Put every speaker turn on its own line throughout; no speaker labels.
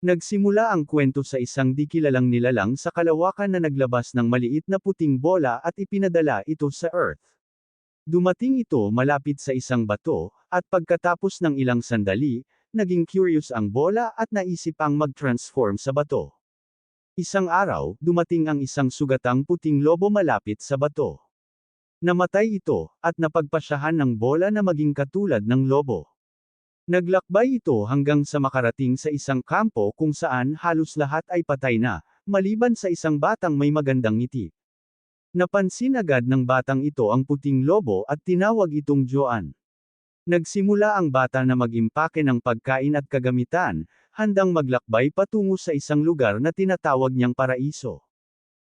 Nagsimula ang kwento sa isang di kilalang nilalang sa kalawakan na naglabas ng maliit na puting bola at ipinadala ito sa Earth. Dumating ito malapit sa isang bato, at pagkatapos ng ilang sandali, naging curious ang bola at naisip ang mag-transform sa bato. Isang araw, dumating ang isang sugatang puting lobo malapit sa bato. Namatay ito, at napagpasyahan ng bola na maging katulad ng lobo. Naglakbay ito hanggang sa makarating sa isang kampo kung saan halos lahat ay patay na, maliban sa isang batang may magandang ngiti. Napansin agad ng batang ito ang puting lobo at tinawag itong Joan. Nagsimula ang bata na mag-impake ng pagkain at kagamitan, handang maglakbay patungo sa isang lugar na tinatawag niyang paraiso.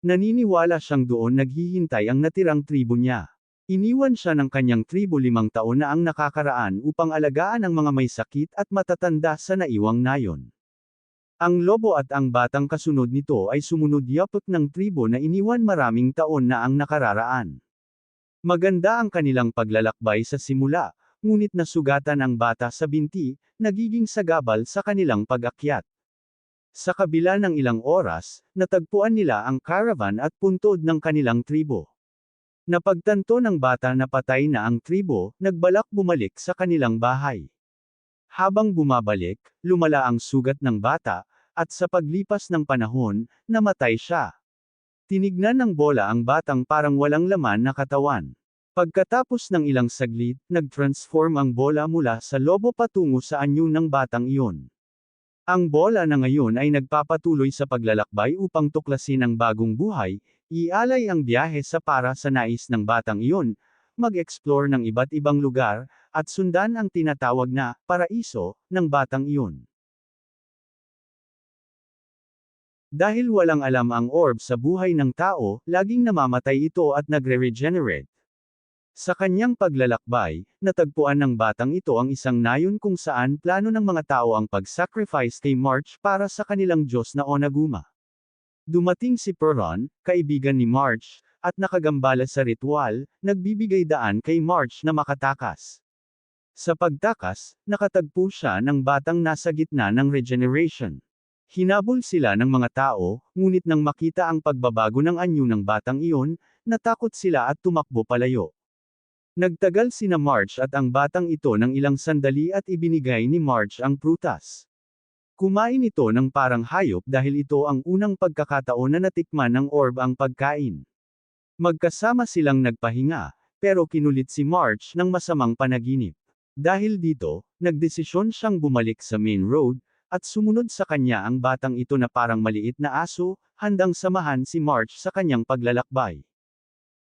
Naniniwala siyang doon naghihintay ang natirang tribo niya. Iniwan siya ng kanyang tribo 5 taon na ang nakakaraan upang alagaan ang mga may sakit at matatanda sa naiwang nayon. Ang lobo at ang batang kasunod nito ay sumunod yapot ng tribo na iniwan maraming taon na ang nakararaan. Maganda ang kanilang paglalakbay sa simula, ngunit nasugatan ang bata sa binti, nagiging sagabal sa kanilang pag-akyat. Sa kabila ng ilang oras, natagpuan nila ang caravan at puntod ng kanilang tribo. Napagtanto ng bata na patay na ang tribo, nagbalak bumalik sa kanilang bahay. Habang bumabalik, lumala ang sugat ng bata, at sa paglipas ng panahon, namatay siya. Tinignan ng bola ang batang parang walang laman na katawan. Pagkatapos ng ilang saglit, nag-transform ang bola mula sa lobo patungo sa anyo ng batang iyon. Ang bola na ngayon ay nagpapatuloy sa paglalakbay upang tuklasin ang bagong buhay, ialay ang biyahe sa para sa nais ng batang iyon, mag-explore ng iba't ibang lugar, at sundan ang tinatawag na paraiso ng batang iyon. Dahil walang alam ang orb sa buhay ng tao, laging namamatay ito at nagre-regenerate. Sa kanyang paglalakbay, natagpuan ng batang ito ang isang nayon kung saan plano ng mga tao ang pag-sacrifice kay March para sa kanilang Diyos na Onaguma. Dumating si Peron, kaibigan ni March, at nakagambala sa ritual, nagbibigay daan kay March na makatakas. Sa pagtakas, nakatagpo siya ng batang nasa gitna ng regeneration. Hinabol sila ng mga tao, ngunit nang makita ang pagbabago ng anyo ng batang iyon, natakot sila at tumakbo palayo. Nagtagal sina March at ang batang ito ng ilang sandali at ibinigay ni March ang prutas. Kumain ito ng parang hayop dahil ito ang unang pagkakataon na natikman ng orb ang pagkain. Magkasama silang nagpahinga, pero kinulit si March ng masamang panaginip. Dahil dito, nagdesisyon siyang bumalik sa main road, at sumunod sa kanya ang batang ito na parang maliit na aso, handang samahan si March sa kanyang paglalakbay.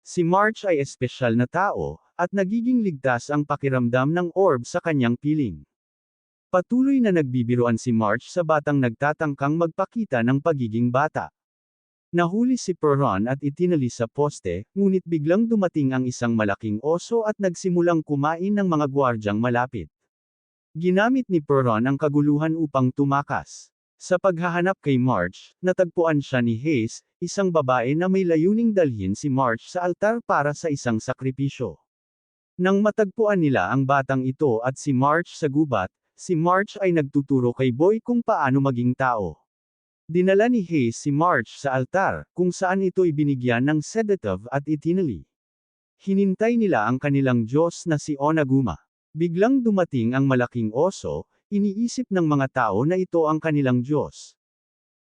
Si March ay espesyal na tao, at nagiging ligtas ang pakiramdam ng orb sa kanyang piling. Patuloy na nagbibiruan si March sa batang nagtatangkang magpakita ng pagiging bata. Nahuli si Peron at itinali sa poste, ngunit biglang dumating ang isang malaking oso at nagsimulang kumain ng mga gwardyang malapit. Ginamit ni Peron ang kaguluhan upang tumakas. Sa paghahanap kay March, natagpuan siya ni Hayes, isang babae na may layuning dalhin si March sa altar para sa isang sakripisyo. Nang matagpuan nila ang batang ito at si March sa gubat, si March ay nagtuturo kay Boy kung paano maging tao. Dinala ni Hayes si March sa altar, kung saan ito'y binigyan ng sedative at itinali. Hinintay nila ang kanilang Diyos na si Onaguma. Biglang dumating ang malaking oso, iniisip ng mga tao na ito ang kanilang Diyos.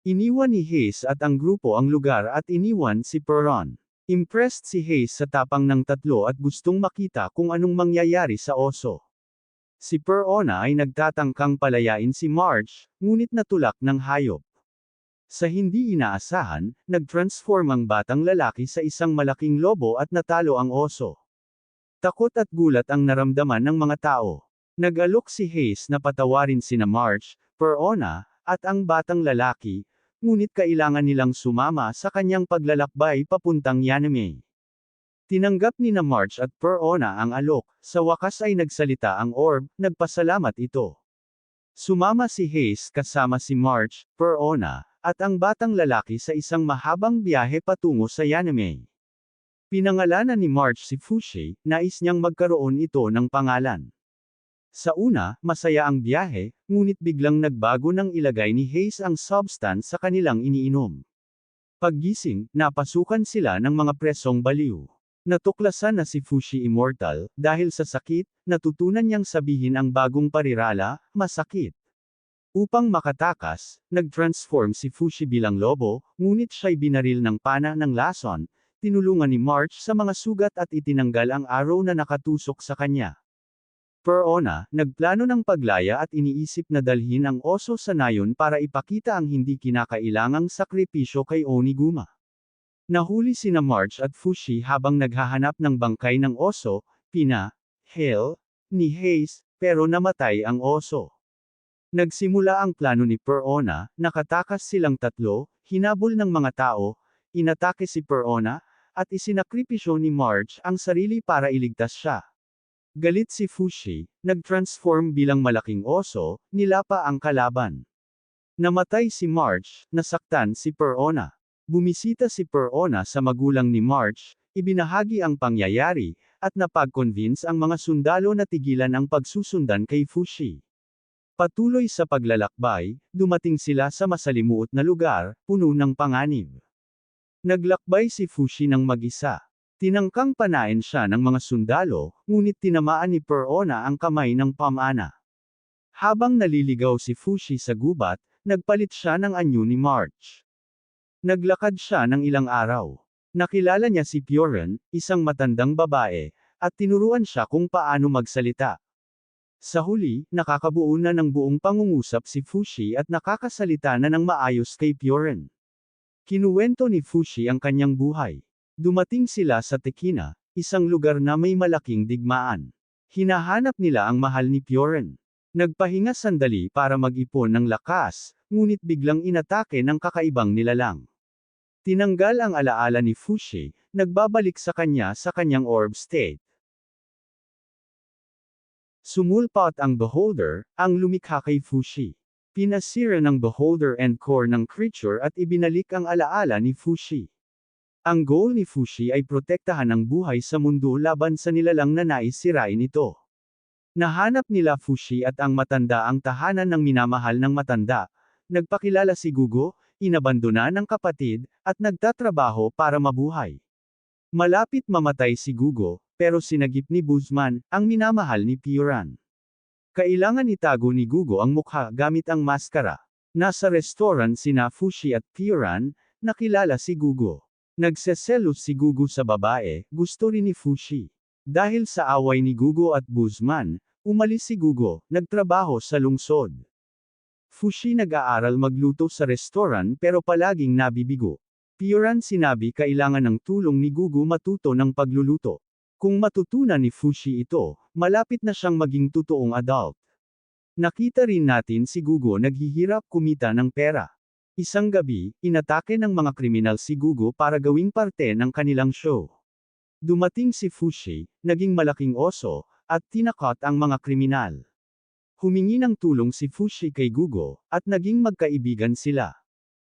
Iniwan ni Hayes at ang grupo ang lugar at iniwan si Peron. Impressed si Hayes sa tapang ng tatlo at gustong makita kung anong mangyayari sa oso. Si Perona ay nagtatangkang palayain si March, ngunit natulak ng hayop. Sa hindi inaasahan, nag-transform ang batang lalaki sa isang malaking lobo at natalo ang oso. Takot at gulat ang naramdaman ng mga tao. Nag-alok si Hayes na patawarin sina March, Perona, at ang batang lalaki, ngunit kailangan nilang sumama sa kanyang paglalakbay papuntang Yaname. Tinanggap ni na March at Perona ang alok, sa wakas ay nagsalita ang orb, nagpasalamat ito. Sumama si Hayes kasama si March, Perona, at ang batang lalaki sa isang mahabang biyahe patungo sa Yaname. Pinangalanan ni March si Fushi, nais niyang magkaroon ito ng pangalan. Sa una, masaya ang biyahe, ngunit biglang nagbago nang ilagay ni Hayes ang substance sa kanilang iniinom. Paggising, napasukan sila ng mga presong baliw. Natuklasan na si Fushi immortal, dahil sa sakit, natutunan niyang sabihin ang bagong parirala, masakit. Upang makatakas, nag-transform si Fushi bilang lobo, ngunit siya'y binaril ng pana ng lason, tinulungan ni March sa mga sugat at itinanggal ang arrow na nakatusok sa kanya. Perona, nagplano ng paglaya at iniisip na dalhin ang oso sa nayon para ipakita ang hindi kinakailangang sakripisyo kay Oniguma. Nahuli sina March at Fushi habang naghahanap ng bangkay ng oso, Hale, ni Hayes, pero namatay ang oso. Nagsimula ang plano ni Perona, nakatakas silang tatlo, hinabol ng mga tao, inatake si Perona, at isinakripisyo ni March ang sarili para iligtas siya. Galit si Fushi, nag-transform bilang malaking oso, nilapa ang kalaban. Namatay si March, nasaktan si Perona. Bumisita si Perona sa magulang ni March, ibinahagi ang pangyayari, at napag-convince ang mga sundalo na tigilan ang pagsusundan kay Fushi. Patuloy sa paglalakbay, dumating sila sa masalimuot na lugar, puno ng panganib. Naglakbay si Fushi ng mag-isa. Tinangkang panain siya ng mga sundalo, ngunit tinamaan ni Perona ang kamay ng pamana. Habang naliligaw si Fushi sa gubat, nagpalit siya ng anyo ni March. Naglakad siya ng ilang araw. Nakilala niya si Pioran, isang matandang babae, at tinuruan siya kung paano magsalita. Sa huli, nakakabuo na ng buong pangungusap si Fushi at nakakasalita na ng maayos kay Pioran. Kinuwento ni Fushi ang kanyang buhay. Dumating sila sa Tekina, isang lugar na may malaking digmaan. Hinahanap nila ang mahal ni Pioran. Nagpahinga sandali para mag-ipon ng lakas, ngunit biglang inatake ng kakaibang nilalang. Tinanggal ang alaala ni Fushi, nagbabalik sa kanya sa kanyang orb state. Sumulpot ang beholder, ang lumikha kay Fushi. Pinasira ng beholder and core ng creature at ibinalik ang alaala ni Fushi. Ang goal ni Fushi ay protektahan ang buhay sa mundo laban sa nilalang na nais sirain ito. Nahanap nila Fushi at ang matanda ang tahanan ng minamahal ng matanda, nagpakilala si Gugo, inabandona ng kapatid, at nagtatrabaho para mabuhay. Malapit mamatay si Gugo, pero sinagip ni Buzman, ang minamahal ni Pioran. Kailangan itago ni Gugo ang mukha gamit ang maskara. Nasa restaurant sina Fushi at Pioran, nakilala si Gugo. Nagseselos si Gugu sa babae, gusto rin ni Fushi. Dahil sa away ni Gugu at Buzman, umalis si Gugu, nagtrabaho sa lungsod. Fushi nag-aaral magluto sa restaurant pero palaging nabibigo. Pioran sinabi kailangan ng tulong ni Gugu matuto ng pagluluto. Kung matutunan ni Fushi ito, malapit na siyang maging totoong adult. Nakita rin natin si Gugu naghihirap kumita ng pera. Isang gabi, inatake ng mga kriminal si Gugu para gawing parte ng kanilang show. Dumating si Fushi, naging malaking oso, at tinakot ang mga kriminal. Humingi ng tulong si Fushi kay Gugu, at naging magkaibigan sila.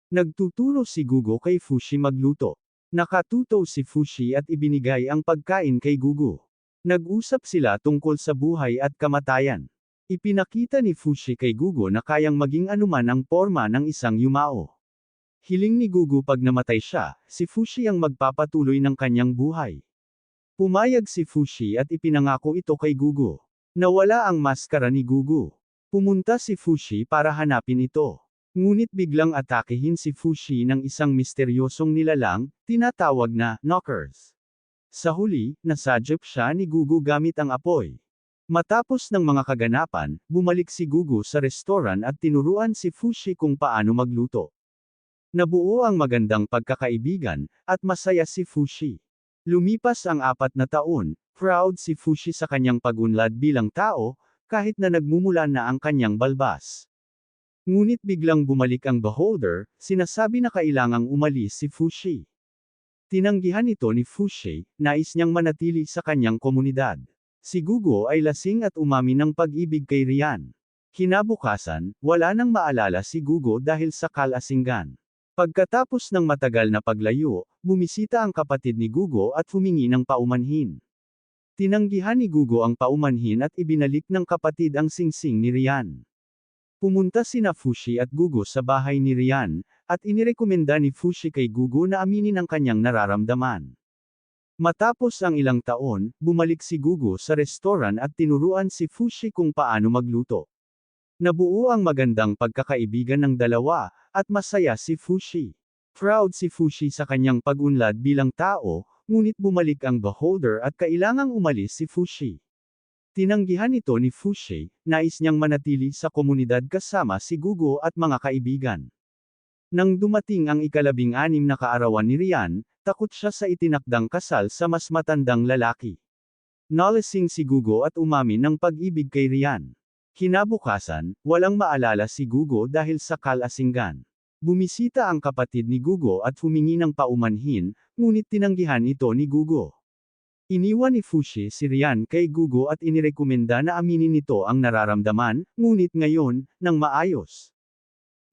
Nagtuturo si Gugu kay Fushi magluto. Nakatuto si Fushi at ibinigay ang pagkain kay Gugu. Nag-usap sila tungkol sa buhay at kamatayan. Ipinakita ni Fushi kay Gugu na kayang maging anuman ang porma ng isang yumao. Hiling ni Gugu pag namatay siya, si Fushi ang magpapatuloy ng kanyang buhay. Pumayag si Fushi at ipinangako ito kay Gugu. Nawala ang maskara ni Gugu. Pumunta si Fushi para hanapin ito. Ngunit biglang atakehin si Fushi ng isang misteryosong nilalang, tinatawag na knockers. Sa huli, nasadyap siya ni Gugu gamit ang apoy. Matapos ng mga kaganapan, bumalik si Gugu sa restaurant at tinuruan si Fushi kung paano magluto. Nabuo ang magandang pagkakaibigan, at masaya si Fushi. Lumipas ang 4 na taon, proud si Fushi sa kanyang pag-unlad bilang tao, kahit na nagmumula na ang kanyang balbas. Ngunit biglang bumalik ang beholder, sinasabi na kailangang umalis si Fushi. Tinanggihan ito ni Fushi, nais niyang manatili sa kanyang komunidad. Si Gugu ay lasing at umamin ng pag-ibig kay Rian. Kinabukasan, wala nang maalala si Gugu dahil sa kalasinggan. Pagkatapos ng matagal na paglayo, bumisita ang kapatid ni Gugu at humingi ng paumanhin. Tinanggihan ni Gugo ang paumanhin at ibinalik ng kapatid ang singsing ni Rian. Pumunta sina Fushi at Gugo sa bahay ni Rian, at inirekomenda ni Fushi kay Gugo na aminin ang kanyang nararamdaman. Matapos ang ilang taon, bumalik si Gugo sa restoran at tinuruan si Fushi kung paano magluto. Nabuo ang magandang pagkakaibigan ng dalawa, at masaya si Fushi. Proud si Fushi sa kanyang pag-unlad bilang tao, ngunit bumalik ang Beholder at kailangang umalis si Fushi. Tinanggihan ito ni Fushi, nais niyang manatili sa komunidad kasama si Gugo at mga kaibigan. Nang dumating ang ika-16 na kaarawan ni Rian, takot siya sa itinakdang kasal sa mas matandang lalaki. Nalasing si Gugo at umamin ng pag-ibig kay Rian. Kinabukasan, walang maalala si Gugo dahil sa kalasinggan. Bumisita ang kapatid ni Gugo at humingi ng paumanhin, ngunit tinanggihan ito ni Gugo. Iniwan ni Fushi si Rian kay Gugo at inirekomenda na aminin nito ang nararamdaman, ngunit ngayon, nang maayos.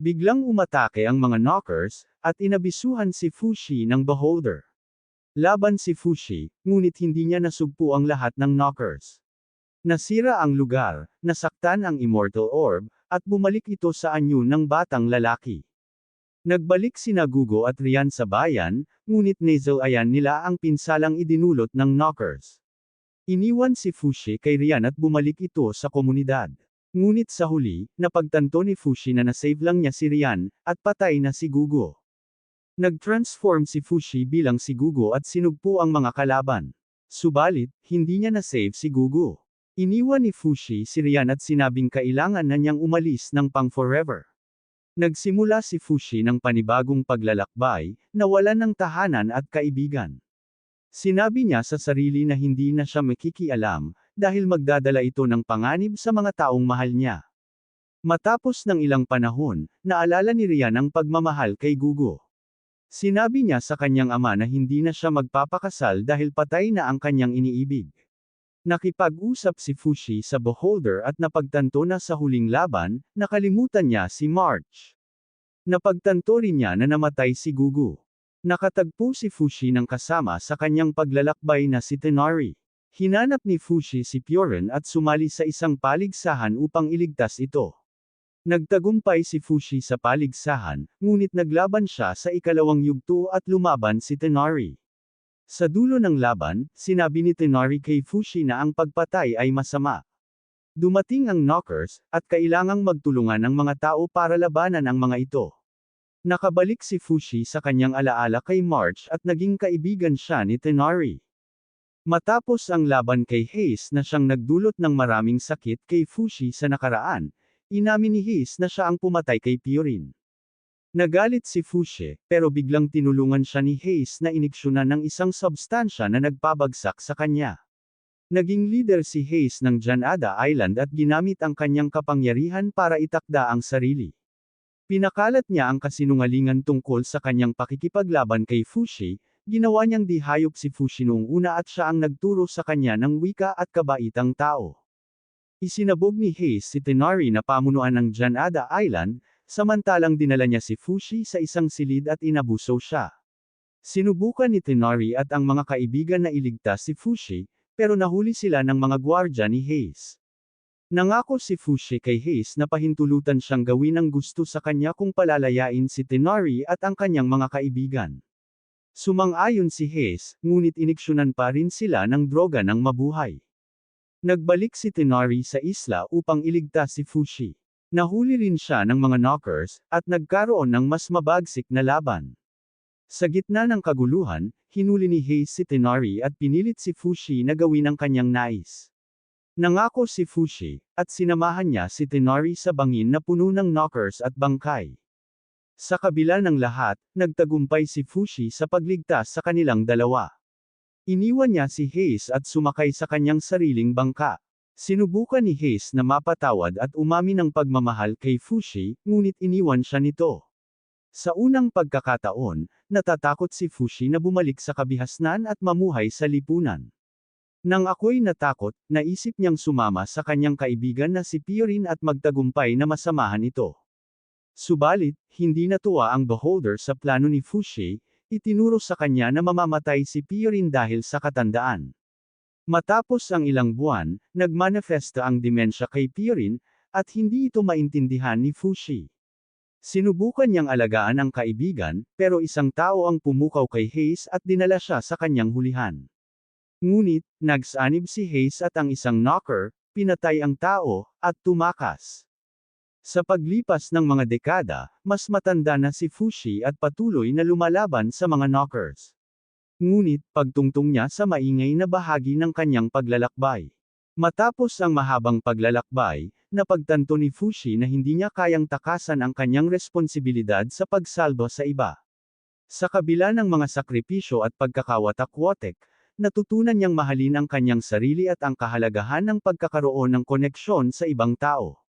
Biglang umatake ang mga knockers, at inabisuhan si Fushi ng Beholder. Laban si Fushi, ngunit hindi niya nasugpo ang lahat ng knockers. Nasira ang lugar, nasaktan ang Immortal Orb, at bumalik ito sa anyo ng batang lalaki. Nagbalik sina Gugo at Rian sa bayan, ngunit nasalayan nila ang pinsalang idinulot ng knockers. Iniwan si Fushi kay Rian at bumalik ito sa komunidad. Ngunit sa huli, napagtanto ni Fushi na nasave lang niya si Rian, at patay na si Gugo. Nag-transform si Fushi bilang si Gugo at sinugpo ang mga kalaban. Subalit, hindi niya nasave si Gugo. Iniwan ni Fushi si Rian at sinabing kailangan na niyang umalis ng pang-forever. Nagsimula si Fushi ng panibagong paglalakbay, nawalan ng tahanan at kaibigan. Sinabi niya sa sarili na hindi na siya makikialam, dahil magdadala ito ng panganib sa mga taong mahal niya. Matapos ng ilang panahon, naalala ni Rian ang pagmamahal kay Gugo. Sinabi niya sa kanyang ama na hindi na siya magpapakasal dahil patay na ang kanyang iniibig. Nakipag-usap si Fushi sa Beholder at napagtanto na sa huling laban, nakalimutan niya si March. Napagtanto rin niya na namatay si Gugo. Nakatagpo si Fushi ng kasama sa kanyang paglalakbay na si Tenari. Hinanap ni Fushi si Pioren at sumali sa isang paligsahan upang iligtas ito. Nagtagumpay si Fushi sa paligsahan, ngunit naglaban siya sa ikalawang yugto at lumaban si Tenari. Sa dulo ng laban, sinabi ni Tenari kay Fushi na ang pagpatay ay masama. Dumating ang knockers, at kailangang magtulungan ang mga tao para labanan ang mga ito. Nakabalik si Fushi sa kanyang alaala kay March at naging kaibigan siya ni Tenari. Matapos ang laban kay Hayes na siyang nagdulot ng maraming sakit kay Fushi sa nakaraan, inamin ni Hayes na siya ang pumatay kay Piorin. Nagalit si Fushi, pero biglang tinulungan siya ni Hayes na iniksyonan ng isang substansya na nagpabagsak sa kanya. Naging leader si Hayes ng Janada Island at ginamit ang kanyang kapangyarihan para itakda ang sarili. Pinakalat niya ang kasinungalingan tungkol sa kanyang pakikipaglaban kay Fushi, ginawa niyang di hayop si Fushi noong una at siya ang nagturo sa kanya ng wika at kabaitang tao. Isinabog ni Hayes si Tenari na pamunuan ng Janada Island, samantalang dinala niya si Fushi sa isang silid at inabuso siya. Sinubukan ni Tenari at ang mga kaibigan na iligtas si Fushi, pero nahuli sila ng mga gwardya ni Hayes. Nangako si Fushi kay Hayes na pahintulutan siyang gawin ang gusto sa kanya kung palalayain si Tenari at ang kanyang mga kaibigan. Sumang-ayon si Hayes, ngunit iniksyonan pa rin sila ng droga ng mabuhay. Nagbalik si Tenari sa isla upang iligtas si Fushi. Nahuli rin siya ng mga knockers, at nagkaroon ng mas mabagsik na laban. Sa gitna ng kaguluhan, hinuli ni Hayes si Tenari at pinilit si Fushi na gawin ang kanyang nais. Nangako si Fushi, at sinamahan niya si Tenari sa bangin na puno ng knockers at bangkay. Sa kabila ng lahat, nagtagumpay si Fushi sa pagligtas sa kanilang dalawa. Iniwan niya si Hayes at sumakay sa kanyang sariling bangka. Sinubukan ni Hayes na mapatawad at umamin ng pagmamahal kay Fushi, ngunit iniwan siya nito. Sa unang pagkakataon, natatakot si Fushi na bumalik sa kabihasnan at mamuhay sa lipunan. Nang ako'y natakot, naisip niyang sumama sa kanyang kaibigan na si Piorin at magtagumpay na masamahan ito. Subalit, hindi natuwa ang Beholder sa plano ni Fushi, itinuro sa kanya na mamamatay si Piorin dahil sa katandaan. Matapos ang ilang buwan, nagmanifesta ang demensya kay Pirin, at hindi ito maintindihan ni Fushi. Sinubukan niyang alagaan ang kaibigan, pero isang tao ang pumukaw kay Hayes at dinala siya sa kanyang hulihan. Ngunit, nagsanib si Hayes at ang isang knocker, pinatay ang tao, at tumakas. Sa paglipas ng mga dekada, mas matanda na si Fushi at patuloy na lumalaban sa mga knockers. Ngunit, pagtungtong niya sa maingay na bahagi ng kanyang paglalakbay. Matapos ang mahabang paglalakbay, napagtanto ni Fushi na hindi niya kayang takasan ang kanyang responsibilidad sa pagsalba sa iba. Sa kabila ng mga sakripisyo at pagkakawatak-watek, natutunan niyang mahalin ang kanyang sarili at ang kahalagahan ng pagkakaroon ng koneksyon sa ibang tao.